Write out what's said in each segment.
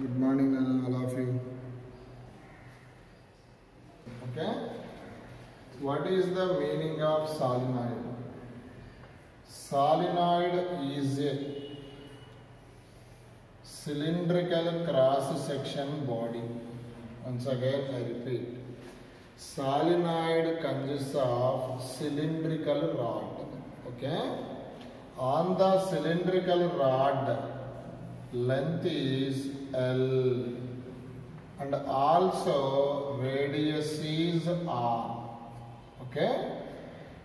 Good morning, Nana, all of you. Okay. What is the meaning of solenoid? Solenoid is a cylindrical cross-section body. Once again, I repeat. Solenoid consists of cylindrical rod. Okay. On the cylindrical rod, length is L and also radius is R. Okay.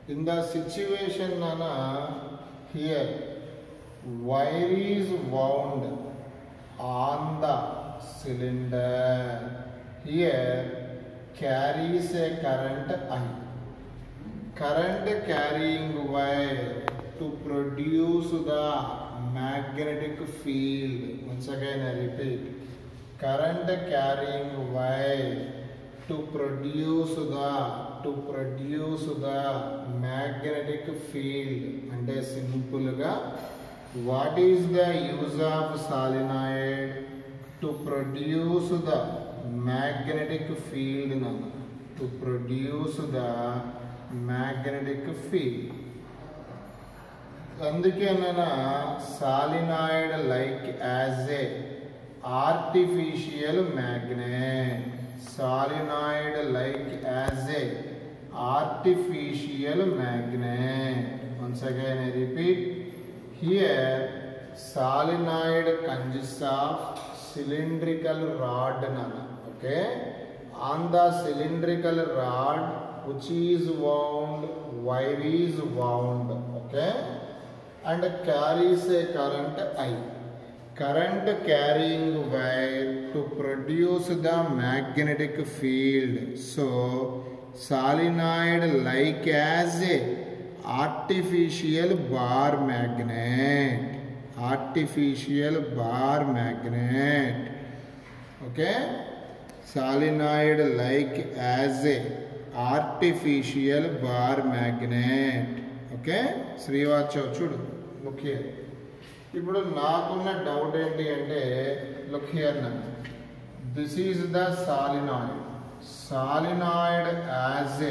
In the situation, Nana, here wire is wound on the cylinder. Here carries a current I. Current carrying wire to produce the magnetic field. Once again I repeat. Current carrying wire to produce the magnetic field. And simple ga, what is the use of solenoid? To produce the magnetic field. To produce the magnetic field. అందుకే solenoid like as a artificial magnet. Solenoid like as a artificial magnet. Once again I repeat. Here solenoid consists of cylindrical rod. Okay. On the cylindrical rod which is wound, wire is wound. Okay. And carries a current I. Current carrying wire to produce the magnetic field. So, solenoid like as a artificial bar magnet. Artificial bar magnet. Okay? Solenoid like as a artificial bar magnet. Okay? Srivachav chudu. Look here. ఇప్పుడు నాకున్న doubt ఏంటి అంటే look here నా this is the solenoid as a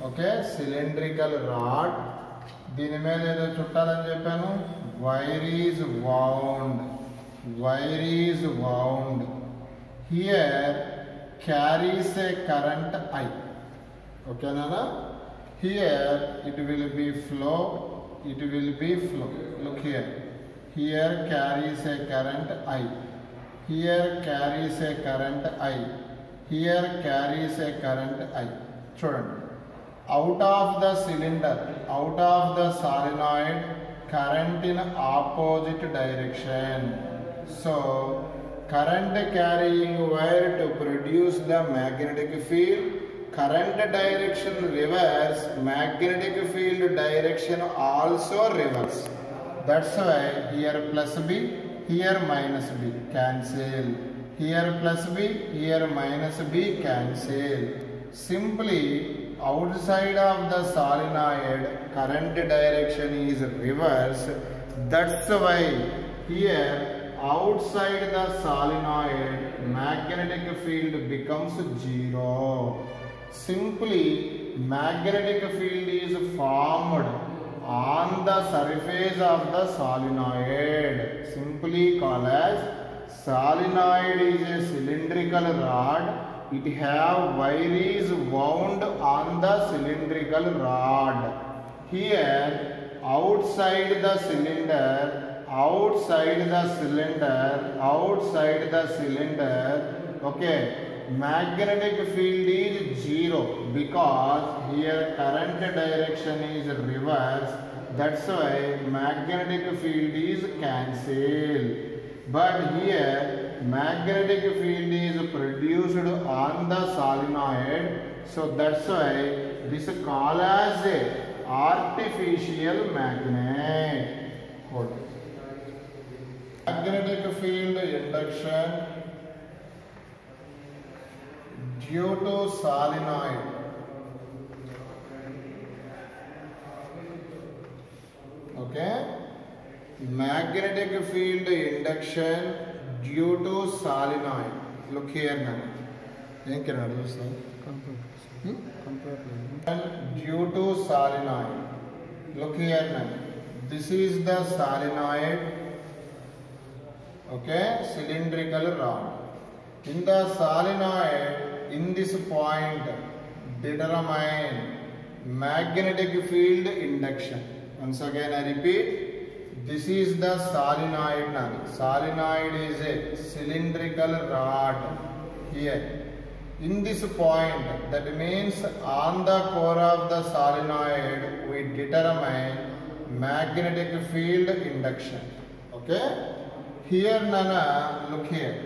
okay cylindrical rod దీని మీద ఏదో చుట్టాలని చెప్పాను wire is wound here carries A current I ఓకేనా here it will be flow. Look here. Here carries a current I. Here carries a current I. Here carries a current I. Children, out of the cylinder, out of the solenoid, current in opposite direction. So, current carrying wire to produce the magnetic field. Current direction reverse, magnetic field direction also reverse. That's why here plus B, here minus B, cancel. Here plus B, here minus B, cancel. Simply outside of the solenoid, current direction is reverse. That's why here outside the solenoid, magnetic field becomes 0. Simply magnetic field is formed on the surface of the solenoid. Simply called as solenoid is a cylindrical rod. It have wire is wound on the cylindrical rod. Here outside the cylinder, okay, magnetic field is 0 because here current direction is reverse. That's why magnetic field is cancelled. But here magnetic field is produced on the solenoid. So that's why this is called as a artificial magnet. Hold on. Magnetic field induction due to solenoid. Okay, magnetic field induction due due to solenoid. Look here now. Due to solenoid. Look here now. This is the solenoid. Okay, cylindrical rod. In the solenoid, in this point, determine magnetic field induction. Once again I repeat, this is the solenoid now. Solenoid is a cylindrical rod here. In this point, that means on the core of the solenoid, we determine magnetic field induction. Okay? Here Nana, look here.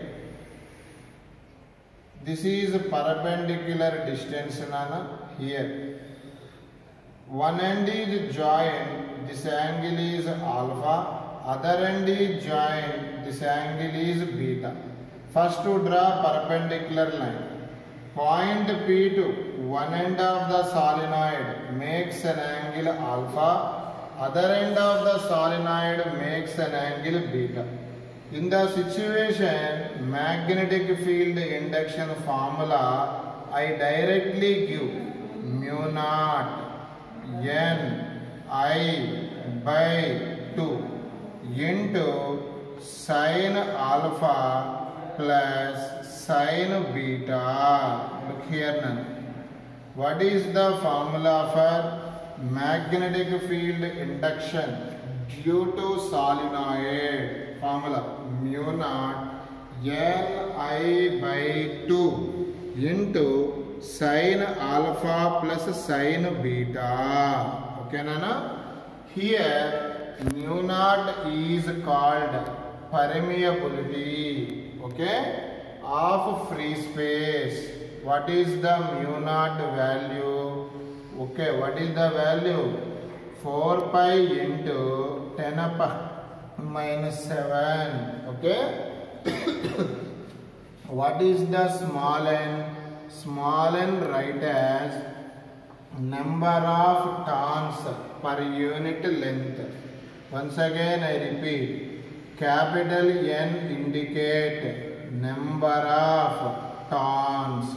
This is perpendicular distance Nana, here. One end is joined, this angle is alpha, other end is joined, this angle is beta. First to draw perpendicular line. Point P to one end of the solenoid makes an angle alpha, other end of the solenoid makes an angle beta. In the situation, magnetic field induction formula, I directly give mu naught n I by 2 into sin alpha plus sin beta. Look here now. What is the formula for magnetic field induction due to solenoid? Formula mu naught L I by 2 into sin alpha plus sin beta. Okay Nana? Here mu naught is called permeability, okay, of free space. What is the mu naught value? Okay, what is the value? 4 pi into 10 upon minus 7. Okay. What is the small n? Small n write as number of turns per unit length. Once again I repeat, capital N indicate number of turns,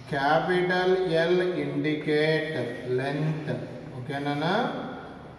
capital L indicate length. Okay Nana?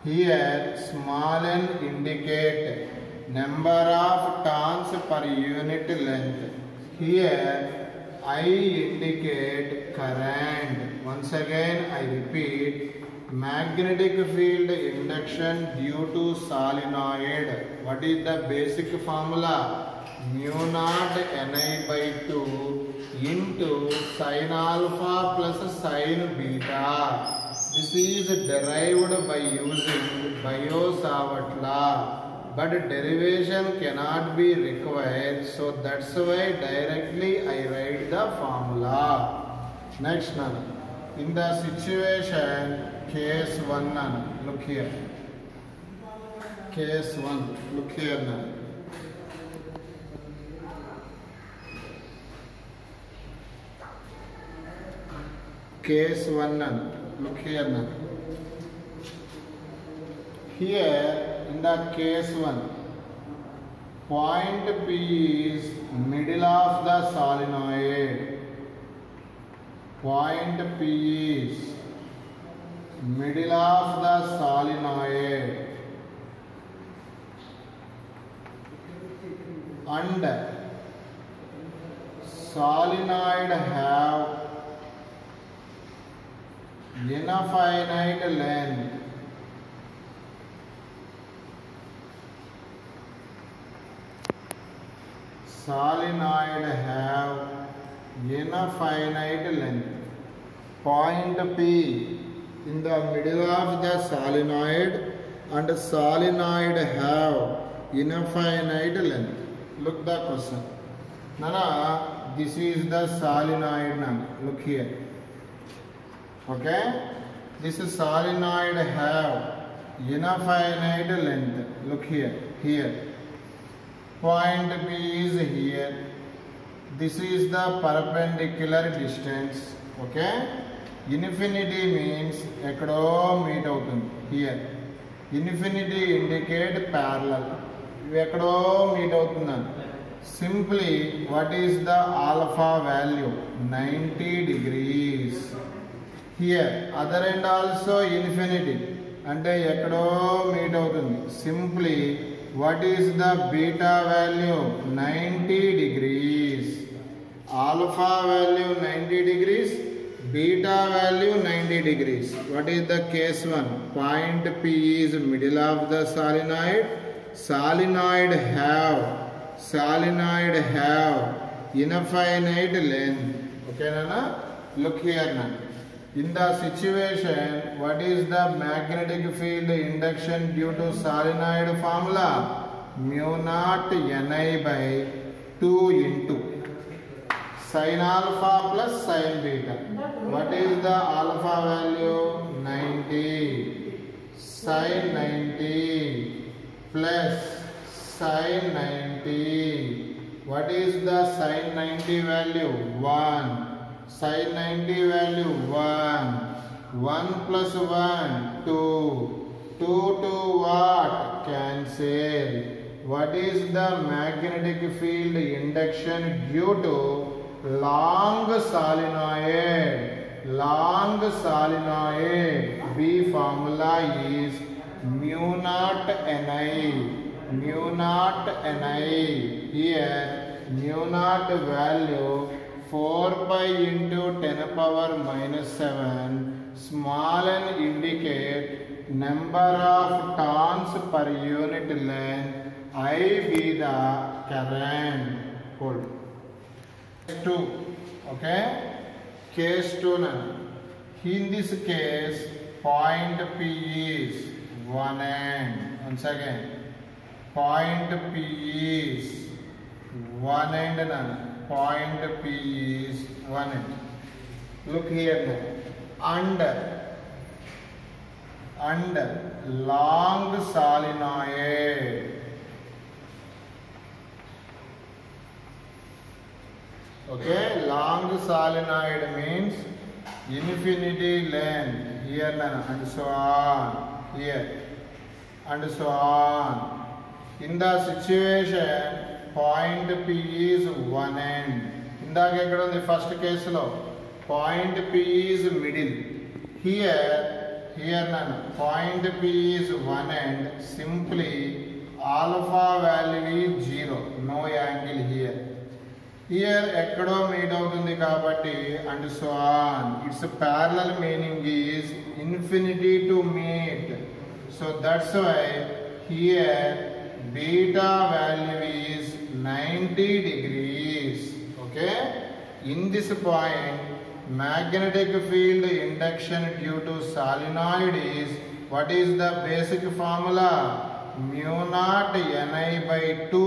Here small n indicate number of turns per unit length. Here I indicate current. Once again I repeat, magnetic field induction due to solenoid. What is the basic formula? Mu naught Ni by 2 into sin alpha plus sin beta. This is derived by using Biot-Savart law, but derivation cannot be required, so that's why directly I write the formula. Next now, in the situation case 1 now, look here. Case 1, look here now. Case 1 now. Look here now. Here in the case 1, point P is middle of the solenoid. Point P is middle of the solenoid and solenoid have infinite length. Solenoid have infinite length. Point P in the middle of the solenoid and solenoid have infinite length. Look the question. Nana, this is the solenoid now. Look here. Okay, this solenoid have infinite length. Look here. Point P is here. This is the perpendicular distance. Okay, infinity means ekkado meet avutundi. Here infinity indicate parallel. Ivi ekkado meet avutundani. Simply, what is the alpha value? 90 degrees. Here, other end also infinity. అంటే ఎక్కడో meet అవుతుంది. Simply, what is the beta value? 90 degrees. Alpha value 90 degrees. Beta value 90 degrees. What is the case one? Point P is middle of the solenoid. Solenoid have infinite length. Okay, Nana? Look here, Nana. In the situation, what is the magnetic field induction due to solenoid formula? Mu naught Ni by 2 into sin alpha plus sin beta. What is the alpha value? 90. Sin 90 plus sin 90. What is the sin 90 value? 1. Sin 90 value 1. 1 plus 1, 2. 2 to what? Cancel. What is the magnetic field induction due to long solenoid? Long solenoid. B formula is mu naught Ni. Mu naught Ni. Here mu naught value 4 pi into 10 power minus 7. Small n indicate number of turns per unit length. I be the current. Hold. Case 2. Okay. Case 2 now. In this case, point P is 1 end. Once again. Point P is 1 end now. Point P is 1 end. Look here now. Under long solenoid. Okay, long solenoid means infinity length. Here and so on. Here and so on. In the situation, point P is 1 end. ఇందాక ఎక్కడ ఉంది first కేసులో point P is middle. Here none. Point P is 1 end. Simply alpha value is 0. No angle here. Here ఎక్కడో meet అవుతుంది కాబట్టి and so on. Its parallel meaning is infinity to meet. So that's why here beta value is 90 degrees. Okay. In this point, magnetic field induction due to solenoid is, what is the basic formula? Mu naught Ni by 2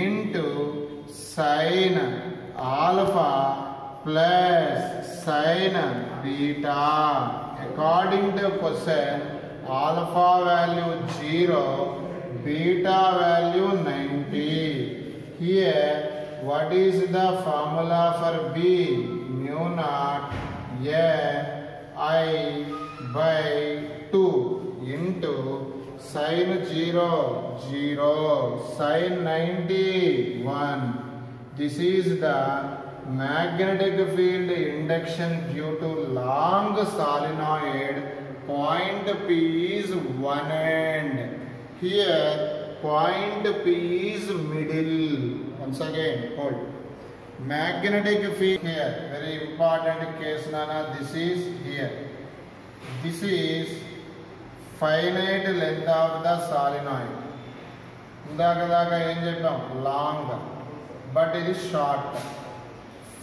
into sin alpha plus sin beta. According to question, alpha value 0, beta value 90. Here, what is the formula for B? Mu naught I by 2 into sin 0, 0, sin 90, 1. This is the magnetic field induction due to long solenoid. Point P is 1 end. Here, point P is middle. Once again, hold. Magnetic field here, very important case, Nana. This is here. This is finite length of the solenoid. ఇందాక ఏం చెప్పాం? Long, but ఇది short.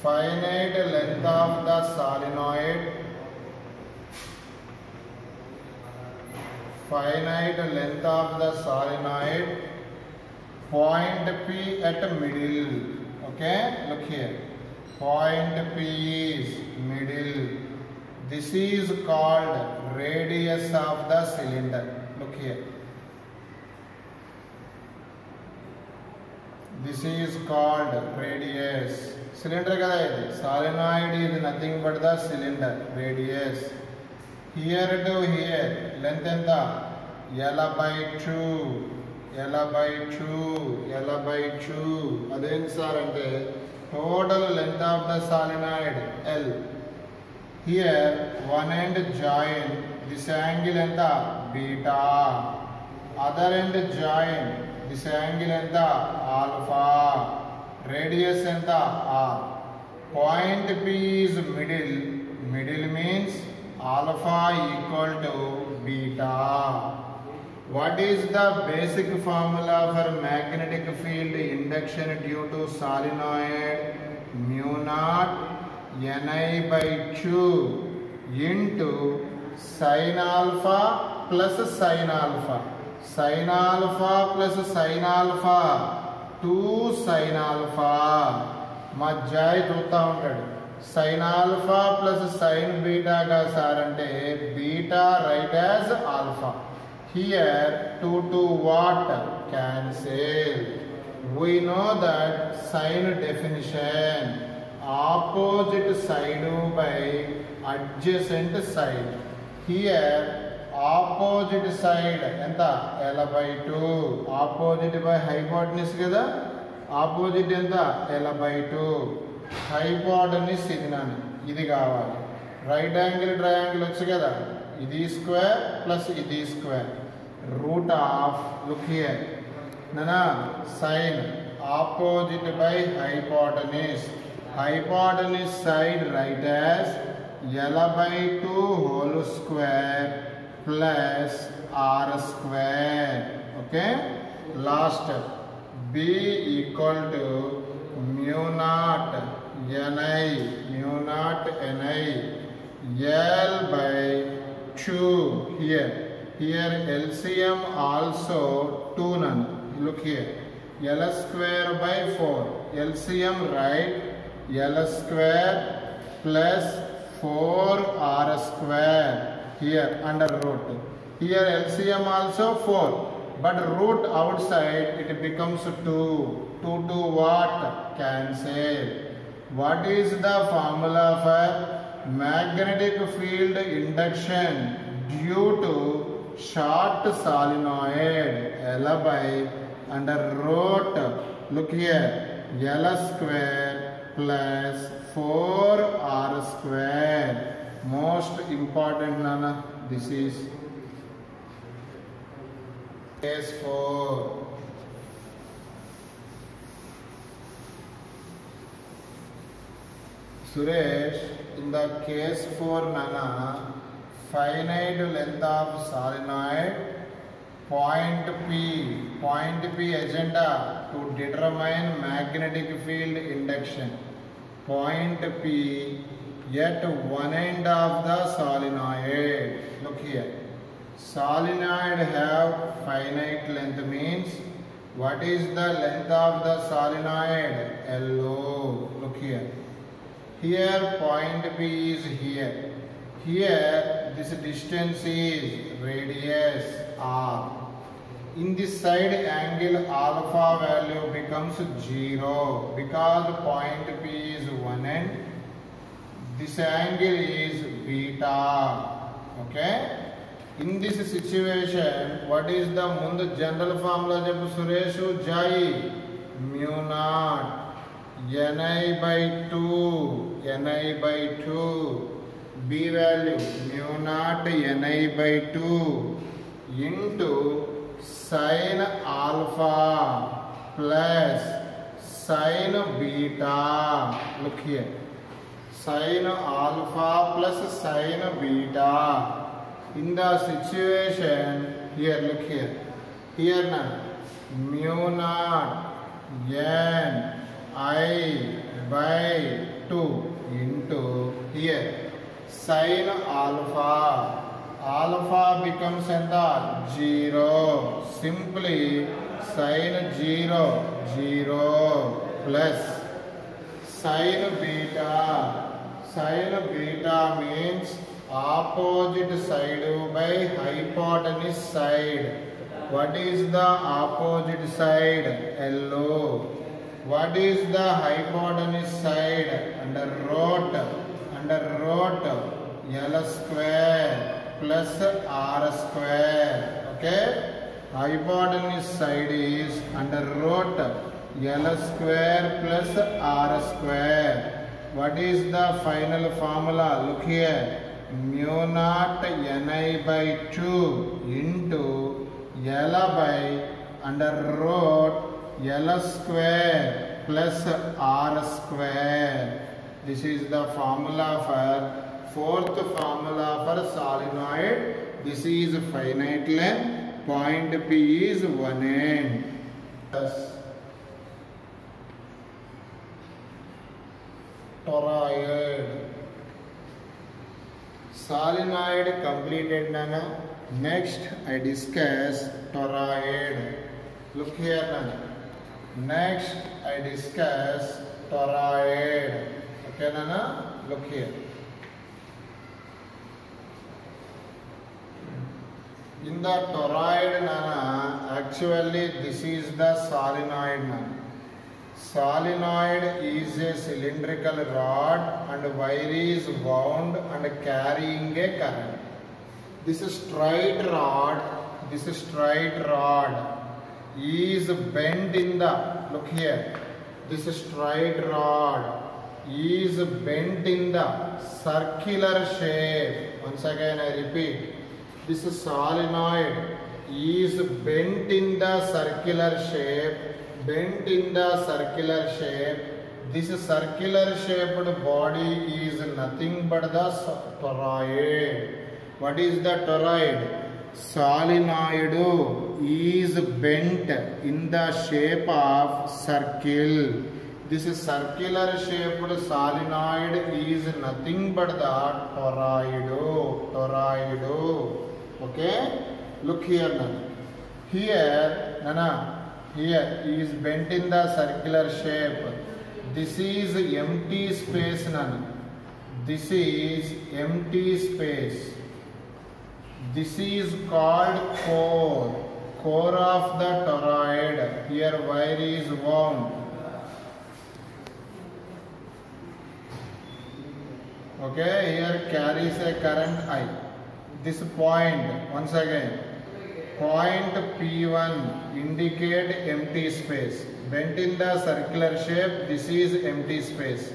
Finite length of the solenoid. Finite length of the solenoid. Point P at middle. Okay, look here. Point P is middle. This is called radius of the cylinder. Look here. This is called radius. Cylinder kada idi. Solenoid is nothing but the cylinder. Radius. Here to here. Length enta? L by 2. L by 2, L by 2. Adeni sir ante total length of the solenoid L. Here one end join, this angle enta beta, other end join, this angle enta alpha, radius enta r. Point P is middle, middle means alpha equal to beta. What is the basic formula for magnetic field induction due to solenoid? Mu naught Ni by 2 into sin alpha plus sin alpha. Sin alpha plus sin alpha 2 sin alpha. మధ్యాయి చూస్తూ ఉంటాడు. sin alpha plus sin beta గా sir అంటే beta write as alpha. Here 2 what? Cancel. We know that sin definition opposite side by adjacent side. Here opposite side enta L by 2, opposite by hypotenuse kada, opposite enta L by 2, hypotenuse ఇది నాన్న, ఇది కావాలి. Right angle triangle వచ్చు కదా, ఇది square plus ఇది square, root of, look here nana, sin opposite by hypotenuse, hypotenuse side write as L by 2 whole square plus r square. Okay, last step, B equal to mu naught Ni, mu naught Ni L by 2. Here LCM also 2 none. Look here, L square by 4. LCM write L square plus 4r square. Here under root. Here LCM also 4. But root outside it becomes 2. 2 what? Cancel. What is the formula for magnetic field induction due to short solenoid? L by under root, look here, L square plus 4r square. Most important nana, this is case 4. Suresh, in the case 4 nana, finite length of solenoid, point P agenda to determine magnetic field induction. Point P at one end of the solenoid. Look here, solenoid have finite length means what is the length of the solenoid? LO. Look here, here point P is here. Here this distance is radius r. In this side angle alpha value becomes 0 because point P is one end. This angle is beta. Okay. In this situation, what is the mundu general formula cheppu Suresh? Jai mu naught Ni by 2, B value mu naught Ni by 2 into sin alpha plus sin beta. Look here, sin alpha plus sin beta. In the situation here, look here, na mu naught N I by 2 into here sin alpha. Alpha becomes 0. Simply sin 0 plus sin beta. Sin beta means opposite side by hypotenuse side. What is the opposite side? LO. What is the hypotenuse side? Under root L square plus r square. Okay, hypotenuse side is under root L square plus R square. What is the final formula? Look here. Mu naught Ni by 2 into L by under root L square plus R square. This is the formula for fourth formula for solenoid. This is finite length. Point P is one end. Toroid. Solenoid completed, Nana. Next I discuss toroid. Look here, Nana. Next I discuss toroid. Okay, Nana? Look here. In the toroid, Nana, actually this is the solenoid, Nana. Solenoid is a cylindrical rod and wire is wound and carrying a current. This straight rod is bent in the, look here, this straight rod is bent in the circular shape. Once again I repeat, this solenoid is bent in the circular shape. This circular shaped body is nothing but the toroid. What is the toroid? Solenoid is bent in the shape of circle. This circular shaped solenoid is nothing but the toroid. Okay? Look here, Nana. Here, Nana. Here is bent in the circular shape. This is empty space, Nana. This is empty space. This is called core of the toroid. Here wire is wound. Okay, here carries a current I. This point, once again, point P1 indicate empty space. Bent in the circular shape, this is empty space.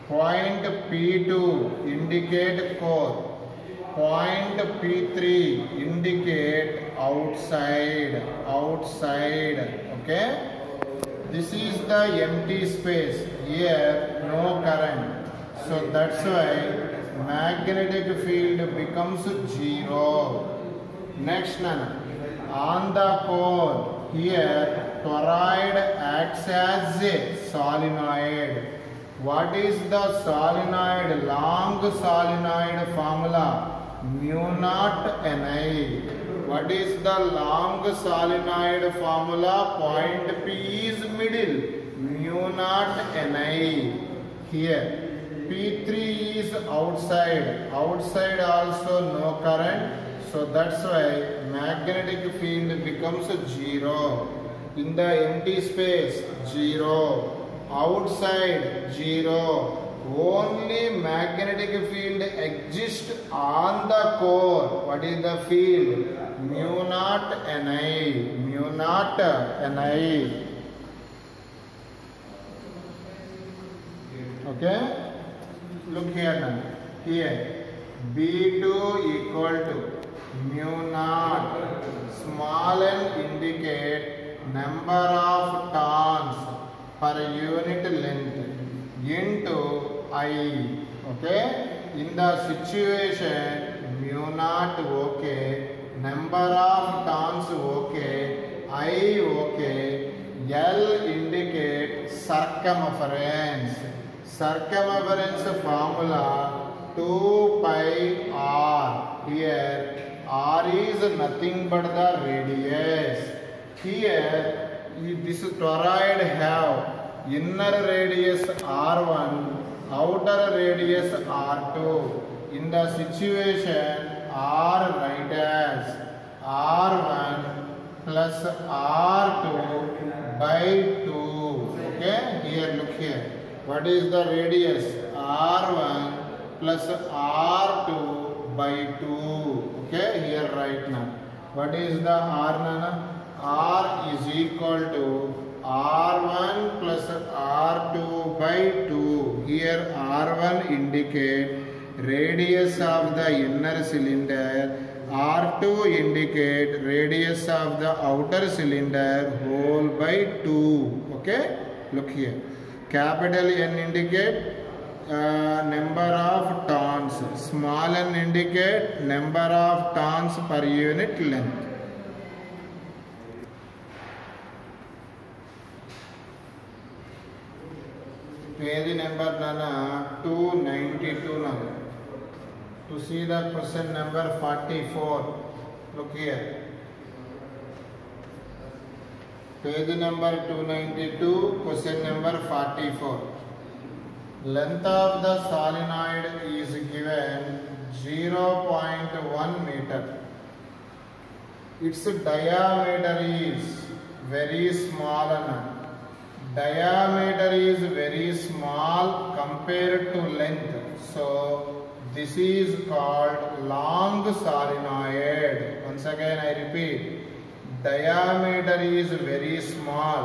Point P2 indicate core. Point P3 indicate outside. Okay? This is the empty space. Here no current. So that's why magnetic field becomes 0. Next, Nana. On the core, here toroid acts as a solenoid. What is the solenoid? Long solenoid formula. Mu naught Ni. What is the long solenoid formula? Point P is middle. Mu naught Ni. Here. P3 is outside. Outside also no current. So that's why magnetic field becomes 0. In the empty space, 0. Outside, 0. Only magnetic field exists on the core. What is the field? Mu naught Ni. Mu naught Ni. Okay? Look here now. Here, B2 equal to mu naught. Small n indicate number of turns per unit length into I. Okay? In the situation, mu naught okay, number of turns okay, I okay, L indicate circumference. Circumference formula 2 pi r. Here r is nothing but the radius. Here this toroid have inner radius r1, outer radius r2. In the situation r write as r1 plus r2 by 2. Okay, here look here. What is the radius? R1 plus R2 by 2. Okay, here right now. What is the R, Nana? R is equal to R1 plus R2 by 2. Here R1 indicate radius of the inner cylinder, R2 indicate radius of the outer cylinder whole by 2. Okay, look here. Capital N indicate number of turns, small n indicate number of turns per unit length. Page number 292 now. To see the question number 44, look here. Page number 292, question number 44. Length of the solenoid is given 0.1 meter. Its diameter is very small. Diameter is very small compared to length. So this is called long solenoid. Once again I repeat. Diameter is very small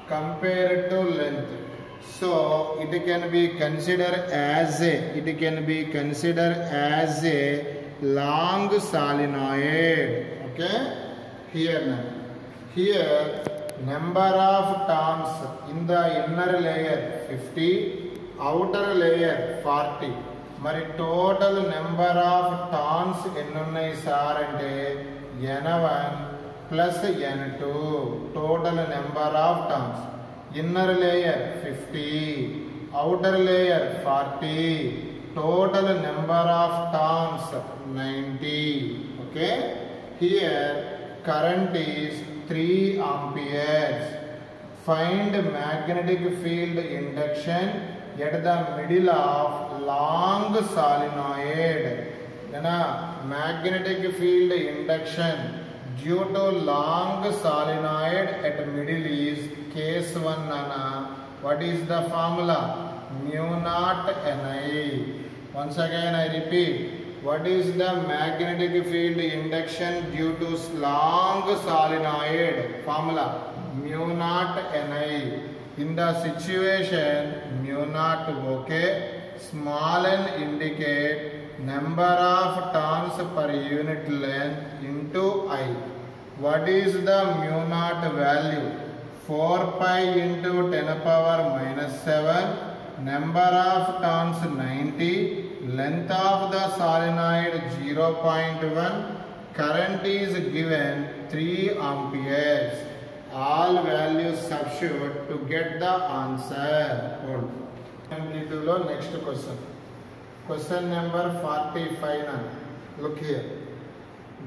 compared to length. So it can be considered as a long solenoid. Okay. Here number of turns in the inner layer 50, outer layer 40. Mari total number of turns ennunnai sir ante n1 plus n2. Total number of turns. Inner layer 50, outer layer 40. Total number of turns 90. Okay. Here current is 3 amperes. Find magnetic field induction at the middle of long solenoid. Magnetic field induction due to long solenoid at middle is case 1. What is the formula? Mu naught Ni. Once again I repeat. What is the magnetic field induction due to long solenoid? Formula mu naught Ni. In the situation mu naught okay. Small n indicate number of turns per unit length into I. What is the mu naught value? 4 pi into 10 power minus 7. Number of turns 90. Length of the solenoid 0.1. Current is given 3 amperes. All values substitute to get the answer. Next question. Question number 45 now. Look here.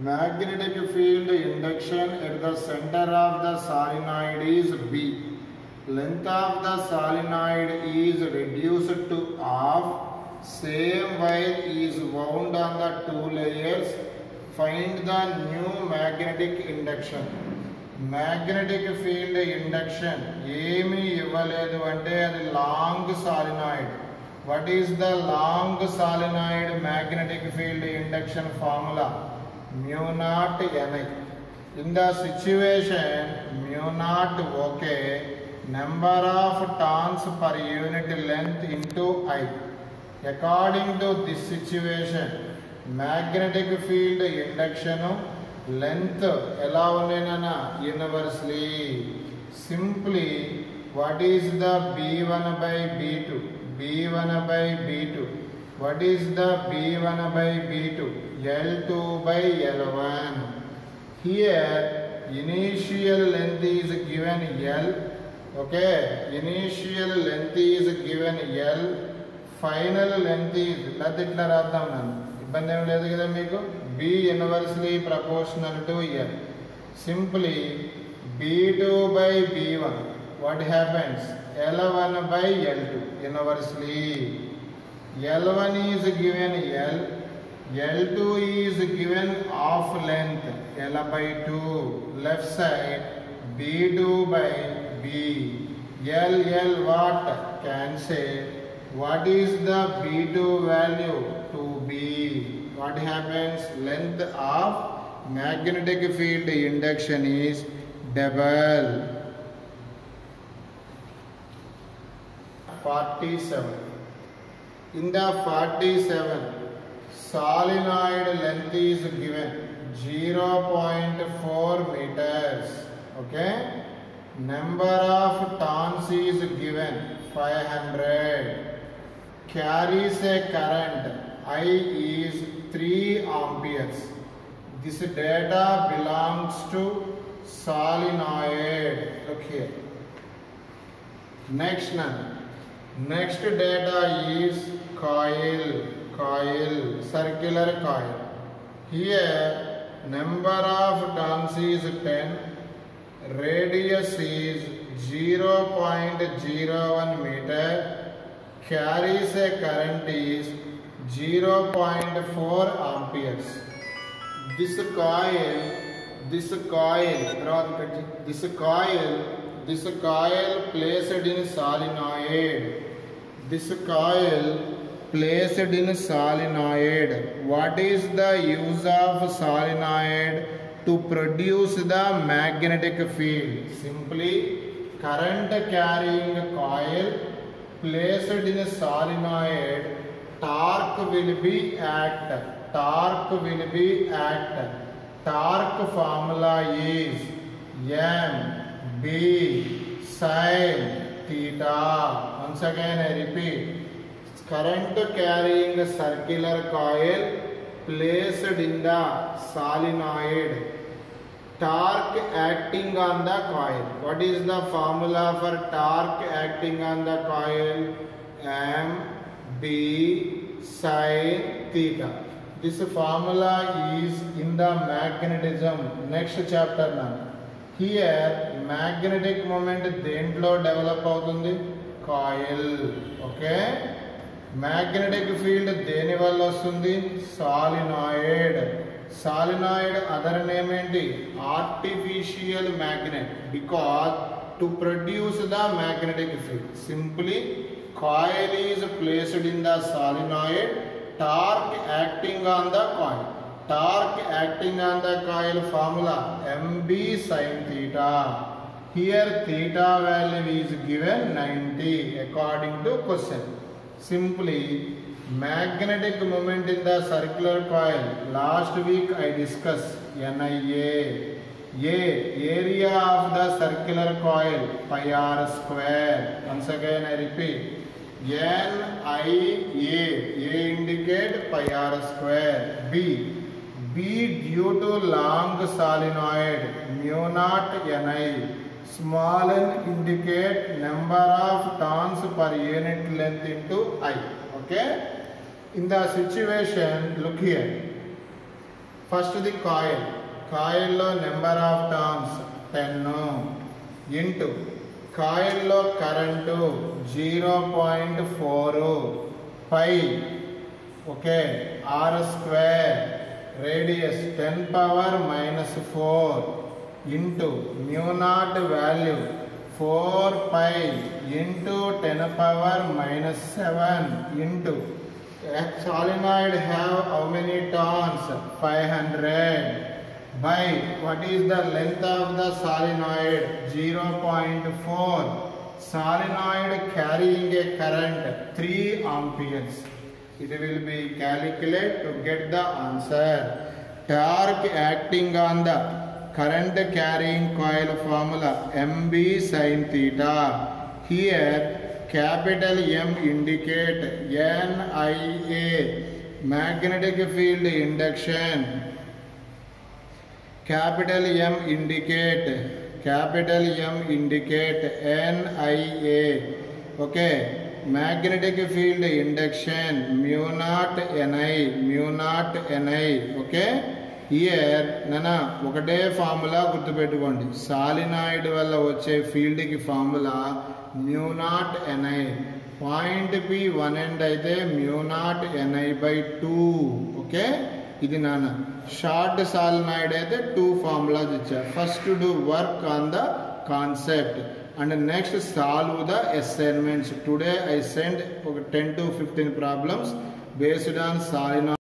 Magnetic field induction at the center of the solenoid is B. Length of the solenoid is reduced to half. Same wire is wound on the 2 layers. Find the new magnetic induction. Magnetic field induction ఏమీ ఇవ్వలేదు అంటే అది long solenoid. What is the long solenoid magnetic field induction formula? Mu naught Ni. In the situation mu naught okay. Number of turns per unit length into I. According to this situation, magnetic field induction length ఎలా ఉండేనా inversely. Simply what is the B1 by B2? B1 by B2. What is the B1 by B2? L2 by L1. Here initial length is given L. Okay, initial length is given L. Final length is ఇట్లా రాద్దాం నన్ను ఇబ్బంది ఏం లేదు కదా మీకు. B inversely proportional to L. Simply B2 by B1. What happens? L1 by L2 inversely. L1 is given L. L2 is given half length L by 2. Left side B2 by B. L what? Cancel. What is the B2 value? 2B. What happens? Length of magnetic field induction is double. 47. In the 47, solenoid length is given 0.4 meters. Okay. Number of turns is given 500. Carries a current I is 3 amperes. This data belongs to solenoid. Look here. Next data is coil, circular coil. Here number of turns is 10, radius is 0.01 meter, carries a current is 0.4 amperes. This coil placed in solenoid. What is the use of solenoid? To produce the magnetic field. Simply, current carrying coil placed in a solenoid, torque will be at. Torque formula is M B sin theta. Once again I repeat. Current carrying circular coil placed in the solenoid, torque acting on the coil. What is the formula for torque acting on the coil? M B sin theta. This formula is in the magnetism. Next chapter now. Here magnetic moment dentlo develop avutundi coil. Okay. Magnetic field deni valla vastundi solenoid other name enti artificial magnet, because to produce the magnetic field simply coil is placed in the solenoid, torque acting on the coil formula MB sin theta. Here theta value is given 90 according to question. Simply, magnetic moment in the circular coil. Last week I discussed NIA. Area of the circular coil pi r square. Once again I repeat. NIA. A indicate pi r square. B due to long solenoid mu naught Ni. Small n indicate number of turns per unit length into I. Okay. In the situation, look here. First the coil. Coil lo number of turns 10 into coil lo current 0.4 pi. Okay. R square. Radius 10 power minus 4. Into mu naught value 4 pi into 10 power minus 7 into solenoid have how many turns? 500 by what is the length of the solenoid? 0.4. Solenoid carrying a current 3 amperes. It will be calculated to get the answer. Torque acting on the current carrying coil formula MB sin theta. Here capital M indicate NIA magnetic field induction. Capital M indicate NIA. Okay. Magnetic field induction mu naught Ni. Okay. Here nana ఒకటే formula గుర్తుపెట్టుకోండి. Solenoid వల్ల వచ్చే field కి formula mu naught Ni. Point P 1 end అయితే mu naught Ni by 2. Okay. ఇది నాన్న short solenoid అయితే 2 formulas ఇచ్చారు. First do work on the concept and next solve the assignments. Today I sent 10 to 15 problems based on solenoid.